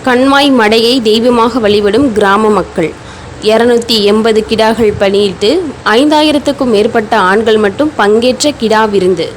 கண்மாய் மடையை தெய்வமாக வழிபடும் கிராம மக்கள் 280 கிடாக்கள் பலியிட்டு 5000க்கும் மேற்பட்ட ஆண்கள் மட்டும் பங்கேற்ற கிடா விருந்து.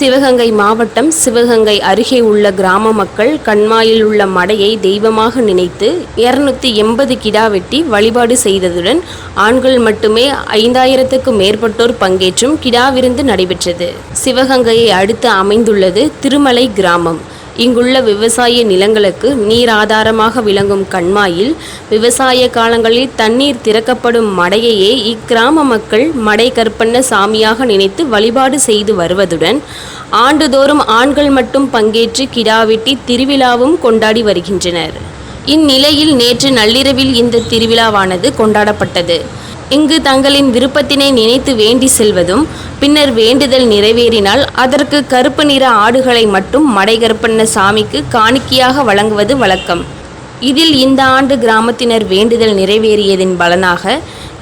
சிவகங்கை மாவட்டம் சிவகங்கை அருகே உள்ள கிராம மக்கள் கண்மாயில் உள்ள மடையை தெய்வமாக நினைத்து 280 கிடா வெட்டி வழிபாடு செய்ததுடன் ஆண்கள் மட்டுமே 5000க்கும் மேற்பட்டோர் பங்கேற்றும் கிடா விருந்து நடைபெற்றது. சிவகங்கையை அடுத்து அமைந்துள்ளது திருமலை கிராமம். இங்குள்ள விவசாய நிலங்களுக்கு நீர் ஆதாரமாக விளங்கும் கண்மாயில் விவசாய காலங்களில் தண்ணீர் திறக்கப்படும் மடையையே இக்கிராம மக்கள் மடை கற்பண்ண சாமியாக நினைத்து வழிபாடு செய்து வருவதுடன் ஆண்டுதோறும் ஆண்கள் மட்டும் பங்கேற்று கிடா வெட்டி திருவிழாவும் கொண்டாடி வருகின்றனர். இந்நிலையில் நேற்று நள்ளிரவில் இந்த திருவிழாவானது கொண்டாடப்பட்டது. இங்கு தங்களின் விருப்பத்தினை நினைத்து வேண்டி செல்வதும் பின்னர் வேண்டுதல் நிறைவேறினால் அதற்கு கருப்பு நிற ஆடுகளை மட்டும் மடை கற்பண்ண சாமிக்கு காணிக்கையாக வழங்குவது வழக்கம். இதில் இந்த ஆண்டு கிராமத்தினர் வேண்டுதல் நிறைவேறியதின் பலனாக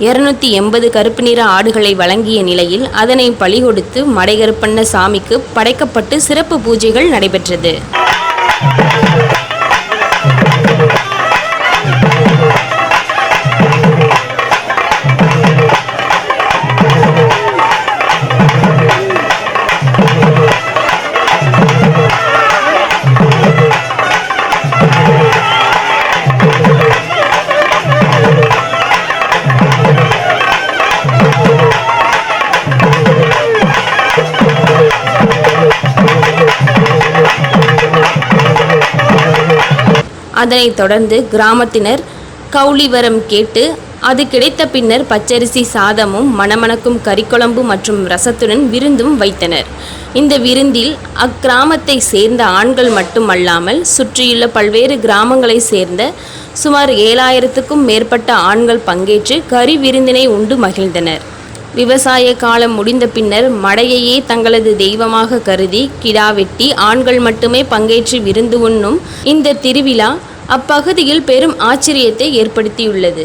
280 கருப்பு நிற ஆடுகளை வழங்கிய நிலையில் அதனை பலி கொடுத்து மடை கற்பண்ண சாமிக்கு படைக்கப்பட்டு சிறப்பு பூஜைகள் நடைபெற்றது. அதனைத் தொடர்ந்து கிராமத்தினர் கௌளி வரம் கேட்டு அது கிடைத்த பின்னர் பச்சரிசி சாதமும் மணமணக்கும் கறிக்குழம்பு மற்றும் ரசத்துடன் விருந்தும் வைத்தனர். இந்த விருந்தில் அக்கிராமத்தை சேர்ந்த ஆண்கள் மட்டுமல்லாமல் சுற்றியுள்ள பல்வேறு கிராமங்களை சேர்ந்த சுமார் 7000க்கும் மேற்பட்ட ஆண்கள் பங்கேற்று கறி விருந்தினை உண்டு மகிழ்ந்தனர். விவசாய காலம் முடிந்த பின்னர் மடையையே தங்களது தெய்வமாக கருதி கிடா வெட்டி ஆண்கள் மட்டுமே பங்கேற்று விருந்து உண்ணும் இந்த திருவிழா அப்பகுதியில் பெரும் ஆச்சரியத்தை ஏற்படுத்தியுள்ளது.